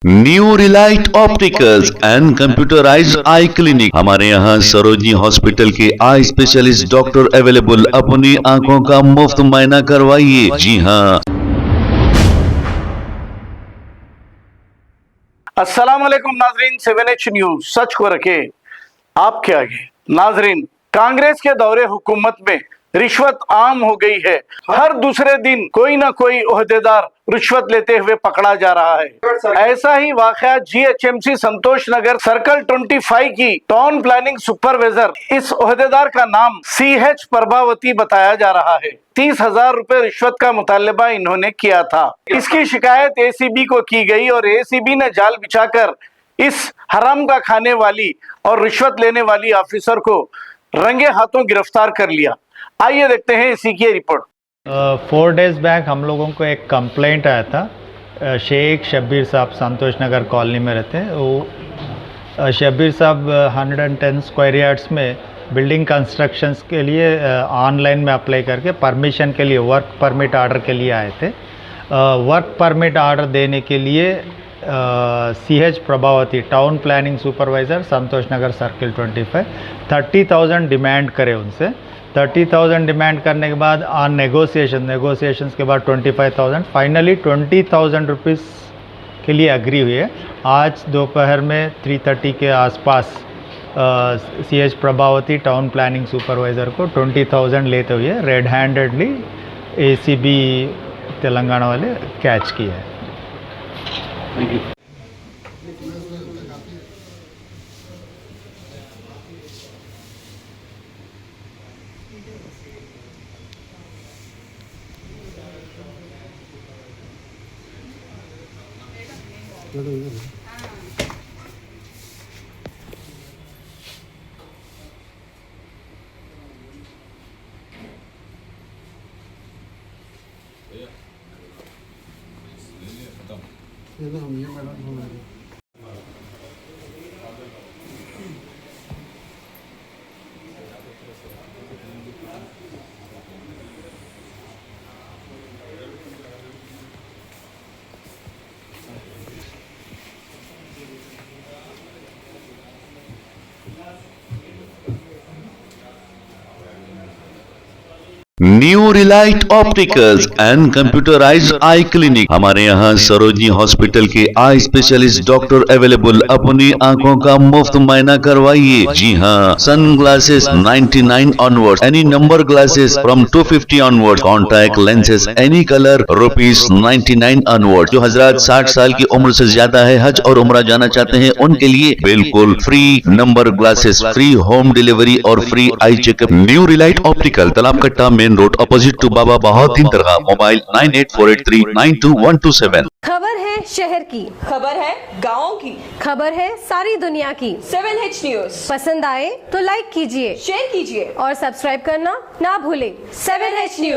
New Relight opticals and computerised I clinic. हमारे यहाँ Sarojini hospital के आई स्पेशलिस्ट डॉक्टर अवेलेबल। अपनी आंखों का मुफ्त मुआयना करवाइए। जी हाँ। अस्सलाम वालेकुम नाजरीन, 7H न्यूज सच को रखे आपके आगे। नाजरीन, कांग्रेस के दौरे हुकूमत में रिश्वत आम हो गई है। हर दूसरे दिन कोई ना कोई ओहदेदार रिश्वत लेते हुए पकड़ा जा रहा है। ऐसा ही वाकया GHMC संतोष नगर सर्कल 25 की टाउन प्लानिंग सुपरवाइजर, इस ओहदेदार का नाम CH प्रभावती बताया जा रहा है। 30,000 रुपए रिश्वत का मुतालबा इन्होंने किया था। इसकी शिकायत ACB को की गई और ACB ने जाल बिछाकर इस हराम का खाने वाली और रिश्वत लेने वाली ऑफिसर को रंगे हाथों गिरफ्तार कर लिया। आइए देखते हैं इसी की रिपोर्ट। 4 डेज़ बैक हम लोगों को एक कंप्लेंट आया था। शेख शब्बीर साहब संतोष नगर कॉलोनी में रहते हैं। वो शब्बीर साहब 110 स्क्वायर यार्ड्स में बिल्डिंग कंस्ट्रक्शंस के लिए ऑनलाइन में अप्लाई करके परमिशन के लिए वर्क परमिट ऑर्डर के लिए आए थे। वर्क परमिट ऑर्डर देने के लिए CH Prabhavati town planning supervisor Santosh Nagar circle 25 30,000 demand करे उनसे। 30,000 डिमांड करने के बाद ऑन नेगोशिएशंस के बाद 25,000 फाइनली 20,000 रुपीज़ के लिए एग्री हुए। आज दोपहर में 3:30 के आसपास CH Prabhavati town planning supervisor को 20,000 लेते हुए रेड हैंडेडली ACB तेलंगाना वाले कैच किए हैं। New Relight opticals and computerised I clinic. हमारे यहाँ सरोजनी हॉस्पिटल के आई स्पेशलिस्ट डॉक्टर अवेलेबल। अपनी आंखों का मुफ्त मुआयना करवाइए। जी हाँ। Sun glasses 99 onward, any number glasses from 250 onward, contact lenses any colour ₹99 onward. जो हजरात 60 साल की उम्र से ज्यादा है, हज और उम्रा जाना चाहते हैं, उनके लिए बिल्कुल free number glasses, free home delivery और free eye checkup. New relight optical, Talab Katta, main road, opposite to Baba Bahauddin Dargah. Mobile 9848392127। खबर है शहर की, खबर है गाँव की, खबर है सारी दुनिया की। 7H न्यूज पसंद आए तो लाइक कीजिए, शेयर कीजिए और सब्सक्राइब करना ना भूलें। 7H news.